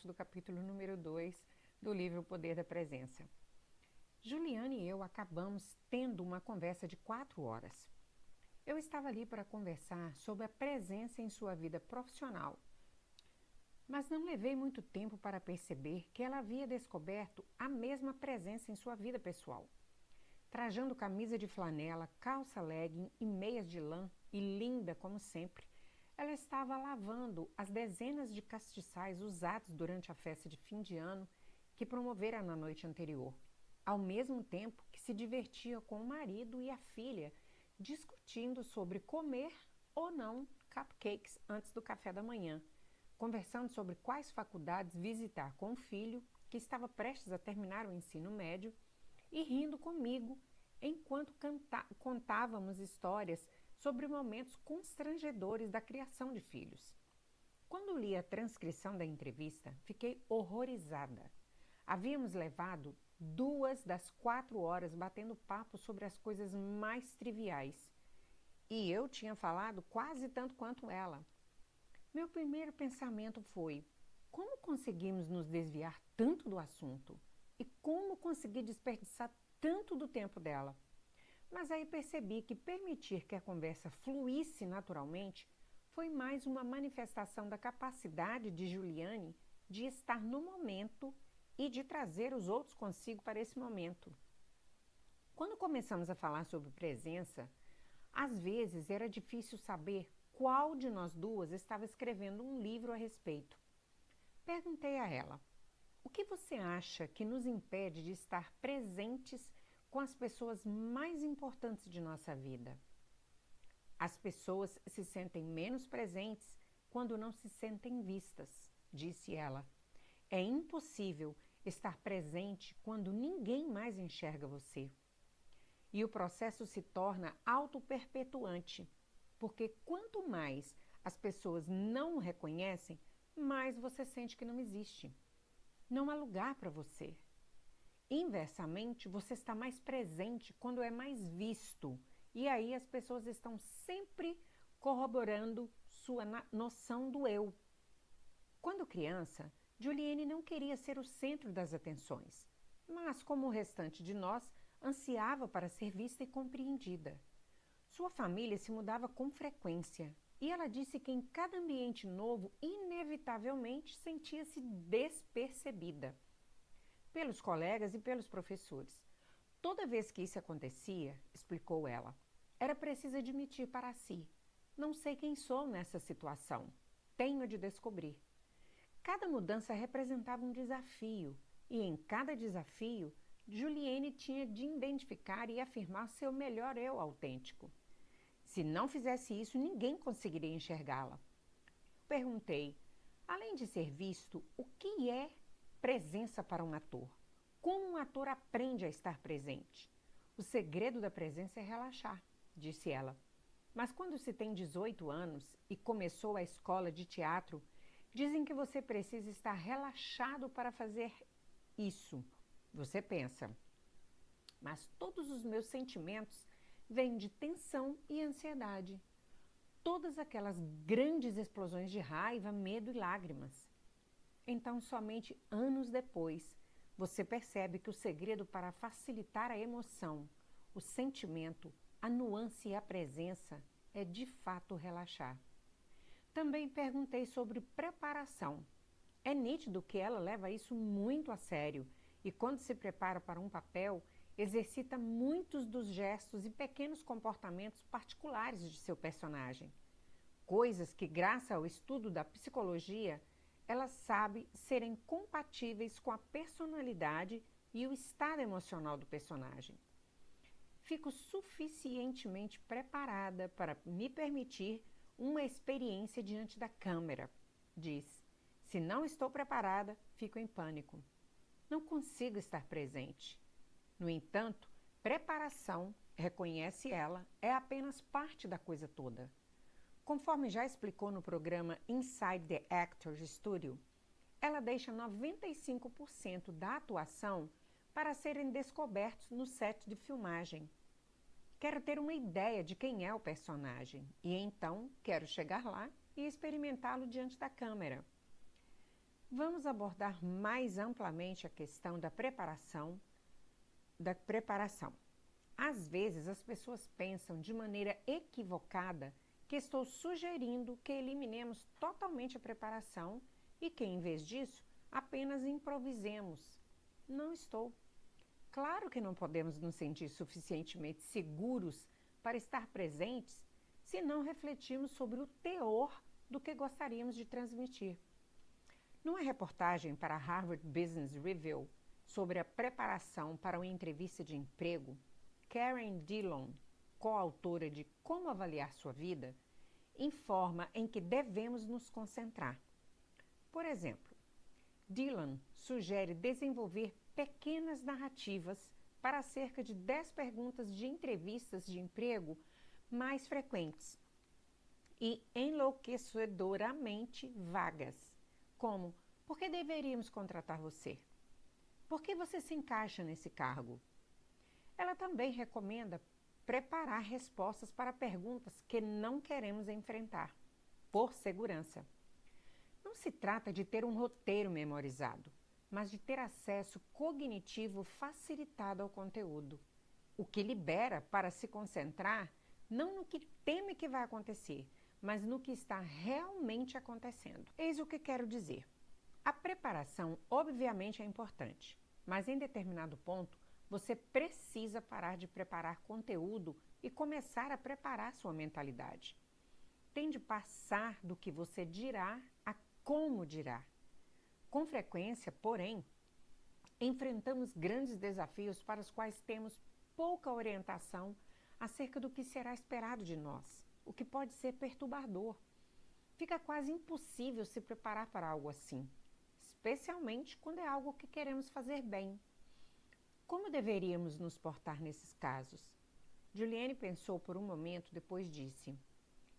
parte do capítulo número 2 do livro O Poder da Presença. Juliane e eu acabamos tendo uma conversa de 4 horas. Eu estava ali para conversar sobre a presença em sua vida profissional, mas não levei muito tempo para perceber que ela havia descoberto a mesma presença em sua vida pessoal. Trajando camisa de flanela, calça legging e meias de lã, e linda como sempre, ela estava lavando as dezenas de castiçais usados durante a festa de fim de ano que promovera na noite anterior, ao mesmo tempo que se divertia com o marido e a filha, discutindo sobre comer ou não cupcakes antes do café da manhã, conversando sobre quais faculdades visitar com o filho, que estava prestes a terminar o ensino médio, e rindo comigo enquanto contávamos histórias sobre momentos constrangedores da criação de filhos. Quando li a transcrição da entrevista, fiquei horrorizada. Havíamos levado 2 das 4 horas batendo papo sobre as coisas mais triviais. E eu tinha falado quase tanto quanto ela. Meu primeiro pensamento foi: como conseguimos nos desviar tanto do assunto? E como consegui desperdiçar tanto do tempo dela? Mas aí percebi que permitir que a conversa fluísse naturalmente foi mais uma manifestação da capacidade de Juliane de estar no momento e de trazer os outros consigo para esse momento. Quando começamos a falar sobre presença, às vezes era difícil saber qual de nós duas estava escrevendo um livro a respeito. Perguntei a ela: o que você acha que nos impede de estar presentes com as pessoas mais importantes de nossa vida? As pessoas se sentem menos presentes quando não se sentem vistas, disse ela. É impossível estar presente quando ninguém mais enxerga você. E o processo se torna autoperpetuante, porque quanto mais as pessoas não o reconhecem, mais você sente que não existe. Não há lugar para você. Inversamente, você está mais presente quando é mais visto. E aí as pessoas estão sempre corroborando sua noção do eu. Quando criança, Juliane não queria ser o centro das atenções, mas, como o restante de nós, ansiava para ser vista e compreendida. Sua família se mudava com frequência e ela disse que em cada ambiente novo, inevitavelmente, sentia-se despercebida pelos colegas e pelos professores. Toda vez que isso acontecia, explicou ela, era preciso admitir para si: não sei quem sou nessa situação, tenho de descobrir. Cada mudança representava um desafio, e em cada desafio, Juliane tinha de identificar e afirmar seu melhor eu autêntico. Se não fizesse isso, ninguém conseguiria enxergá-la. Perguntei: além de ser visto, o que é presença para um ator? Como um ator aprende a estar presente? O segredo da presença é relaxar, disse ela. Mas quando se tem 18 anos e começou a escola de teatro, dizem que você precisa estar relaxado para fazer isso. Você pensa: mas todos os meus sentimentos vêm de tensão e ansiedade. Todas aquelas grandes explosões de raiva, medo e lágrimas. Então, somente anos depois, você percebe que o segredo para facilitar a emoção, o sentimento, a nuance e a presença é de fato relaxar. Também perguntei sobre preparação. É nítido que ela leva isso muito a sério e, quando se prepara para um papel, exercita muitos dos gestos e pequenos comportamentos particulares de seu personagem. Coisas que, graças ao estudo da psicologia, ela sabe serem compatíveis com a personalidade e o estado emocional do personagem. Fico suficientemente preparada para me permitir uma experiência diante da câmera, diz. Se não estou preparada, fico em pânico. Não consigo estar presente. No entanto, preparação, reconhece ela, é apenas parte da coisa toda. Conforme já explicou no programa Inside the Actors Studio, ela deixa 95% da atuação para serem descobertos no set de filmagem. Quero ter uma ideia de quem é o personagem e então quero chegar lá e experimentá-lo diante da câmera. Vamos abordar mais amplamente a questão da preparação. Às vezes, as pessoas pensam de maneira equivocada que estou sugerindo que eliminemos totalmente a preparação e que, em vez disso, apenas improvisemos. Não estou. Claro que não podemos nos sentir suficientemente seguros para estar presentes se não refletirmos sobre o teor do que gostaríamos de transmitir. Numa reportagem para a Harvard Business Review sobre a preparação para uma entrevista de emprego, Karen Dillon, coautora de Como Avaliar Sua Vida, informa em que devemos nos concentrar. Por exemplo, Dillon sugere desenvolver pequenas narrativas para cerca de 10 perguntas de entrevistas de emprego mais frequentes e enlouquecedoramente vagas, como: por que deveríamos contratar você? Por que você se encaixa nesse cargo? Ela também recomenda preparar respostas para perguntas que não queremos enfrentar, por segurança. Não se trata de ter um roteiro memorizado, mas de ter acesso cognitivo facilitado ao conteúdo, o que libera para se concentrar não no que teme que vai acontecer, mas no que está realmente acontecendo. Eis o que quero dizer. A preparação, obviamente, é importante, mas em determinado ponto, você precisa parar de preparar conteúdo e começar a preparar sua mentalidade. Tem de passar do que você dirá a como dirá. Com frequência, porém, enfrentamos grandes desafios para os quais temos pouca orientação acerca do que será esperado de nós, o que pode ser perturbador. Fica quase impossível se preparar para algo assim, especialmente quando é algo que queremos fazer bem. Como deveríamos nos portar nesses casos? Juliane pensou por um momento, depois disse: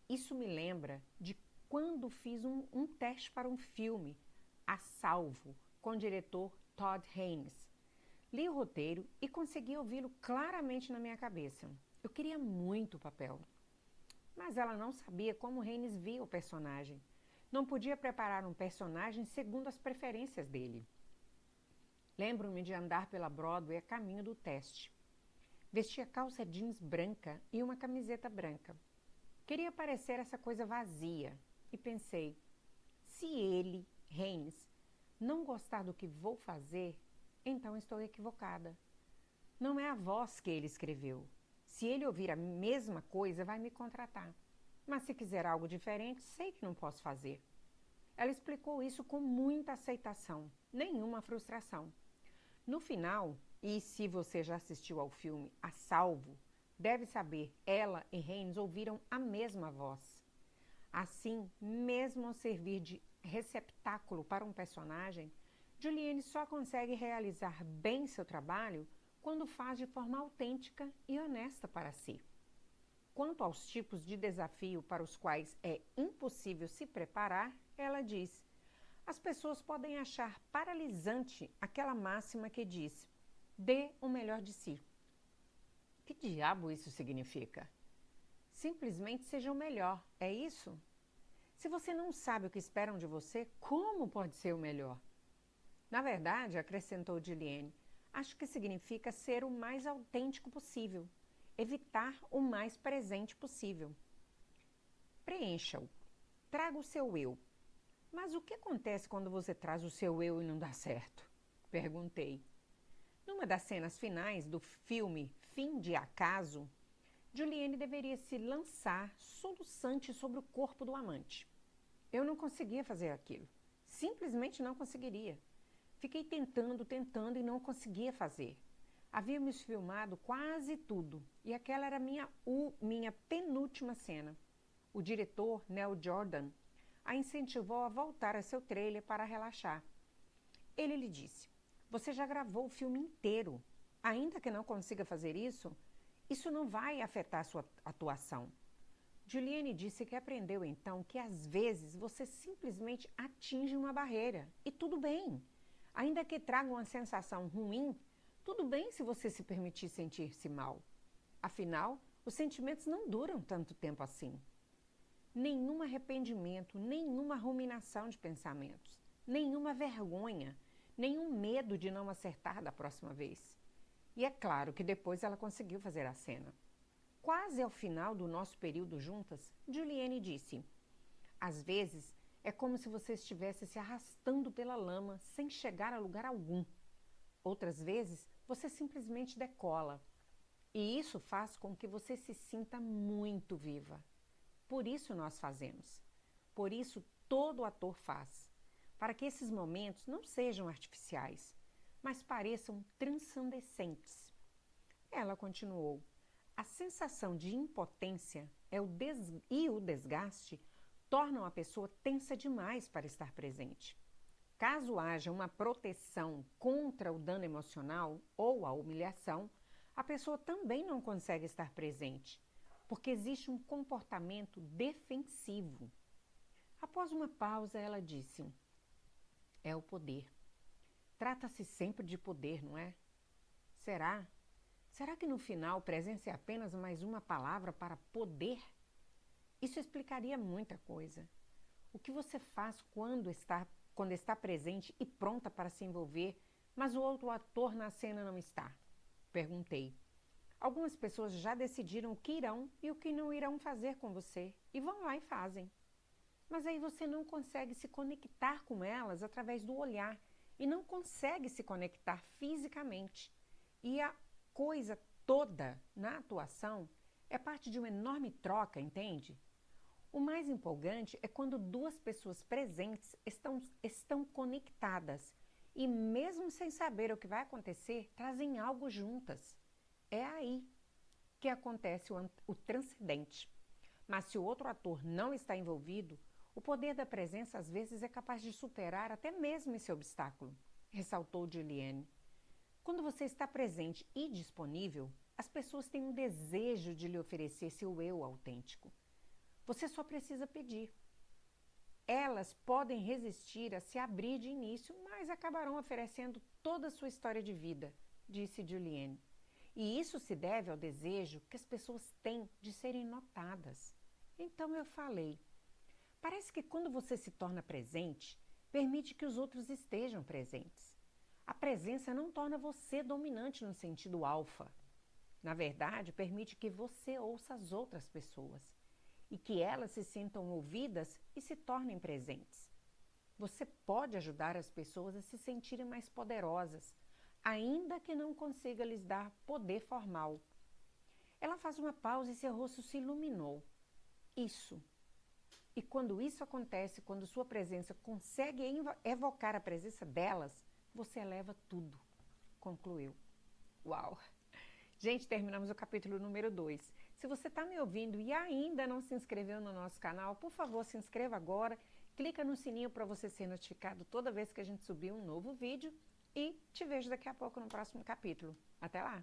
isso me lembra de quando fiz um teste para um filme, A Salvo, com o diretor Todd Haynes. Li o roteiro e consegui ouvi-lo claramente na minha cabeça. Eu queria muito o papel. Mas ela não sabia como Haynes via o personagem. Não podia preparar um personagem segundo as preferências dele. Lembro-me de andar pela Broadway a caminho do teste. Vestia calça jeans branca e uma camiseta branca. Queria parecer essa coisa vazia e pensei: se ele, Haynes, não gostar do que vou fazer, então estou equivocada. Não é a voz que ele escreveu. Se ele ouvir a mesma coisa, vai me contratar. Mas se quiser algo diferente, sei que não posso fazer. Ela explicou isso com muita aceitação, nenhuma frustração. No final, e se você já assistiu ao filme A Salvo, deve saber, ela e Haynes ouviram a mesma voz. Assim, mesmo ao servir de receptáculo para um personagem, Juliane só consegue realizar bem seu trabalho quando faz de forma autêntica e honesta para si. Quanto aos tipos de desafio para os quais é impossível se preparar, ela diz: as pessoas podem achar paralisante aquela máxima que diz: dê o melhor de si. Que diabo isso significa? Simplesmente seja o melhor, é isso? Se você não sabe o que esperam de você, como pode ser o melhor? Na verdade, acrescentou Juliane, acho que significa ser o mais autêntico possível, evitar o mais presente possível. Preencha-o, traga o seu eu. Mas o que acontece quando você traz o seu eu e não dá certo? Perguntei. Numa das cenas finais do filme Fim de Acaso, Juliane deveria se lançar soluçante sobre o corpo do amante. Eu não conseguia fazer aquilo. Simplesmente não conseguiria. Fiquei tentando e não conseguia fazer. Havíamos filmado quase tudo e aquela era minha penúltima cena. O diretor, Neil Jordan, a incentivou a voltar a seu trailer para relaxar. Ele lhe disse: você já gravou o filme inteiro. Ainda que não consiga fazer isso não vai afetar sua atuação. Juliane disse que aprendeu então que às vezes você simplesmente atinge uma barreira. E tudo bem. Ainda que traga uma sensação ruim, tudo bem se você se permitir sentir-se mal. Afinal, os sentimentos não duram tanto tempo assim. Nenhum arrependimento, nenhuma ruminação de pensamentos. nenhuma vergonha, nenhum medo de não acertar da próxima vez. E é claro que depois ela conseguiu fazer a cena. Quase ao final do nosso período juntas, Juliane disse: às vezes é como se você estivesse se arrastando pela lama sem chegar a lugar algum. Outras vezes você simplesmente decola. E isso faz com que você se sinta muito viva. Por isso nós fazemos. Por isso todo ator faz. Para que esses momentos não sejam artificiais, mas pareçam transcendentes. Ela continuou: a sensação de impotência e o desgaste tornam a pessoa tensa demais para estar presente. Caso haja uma proteção contra o dano emocional ou a humilhação, a pessoa também não consegue estar presente, porque existe um comportamento defensivo. Após uma pausa, ela disse: é o poder. Trata-se sempre de poder, não é? Será? Será que no final presença é apenas mais uma palavra para poder? Isso explicaria muita coisa. O que você faz quando está presente e pronta para se envolver, mas o outro ator na cena não está? Perguntei. Algumas pessoas já decidiram o que irão e o que não irão fazer com você e vão lá e fazem. Mas aí você não consegue se conectar com elas através do olhar e não consegue se conectar fisicamente. E a coisa toda na atuação é parte de uma enorme troca, entende? O mais empolgante é quando duas pessoas presentes estão conectadas e, mesmo sem saber o que vai acontecer, trazem algo juntas. É aí que acontece o transcendente. Mas se o outro ator não está envolvido, o poder da presença às vezes é capaz de superar até mesmo esse obstáculo, ressaltou Juliane. Quando você está presente e disponível, as pessoas têm um desejo de lhe oferecer seu eu autêntico. Você só precisa pedir. Elas podem resistir a se abrir de início, mas acabarão oferecendo toda a sua história de vida, disse Juliane. E isso se deve ao desejo que as pessoas têm de serem notadas. Então eu falei: parece que quando você se torna presente, permite que os outros estejam presentes. A presença não torna você dominante no sentido alfa. Na verdade, permite que você ouça as outras pessoas e que elas se sintam ouvidas e se tornem presentes. Você pode ajudar as pessoas a se sentirem mais poderosas, ainda que não consiga lhes dar poder formal. Ela faz uma pausa e seu rosto se iluminou. Isso. E quando isso acontece, quando sua presença consegue evocar a presença delas, você eleva tudo, concluiu. Uau! Gente, terminamos o capítulo número 2. Se você está me ouvindo e ainda não se inscreveu no nosso canal, por favor, se inscreva agora, clica no sininho para você ser notificado toda vez que a gente subir um novo vídeo e te vejo daqui a pouco no próximo capítulo. Até lá!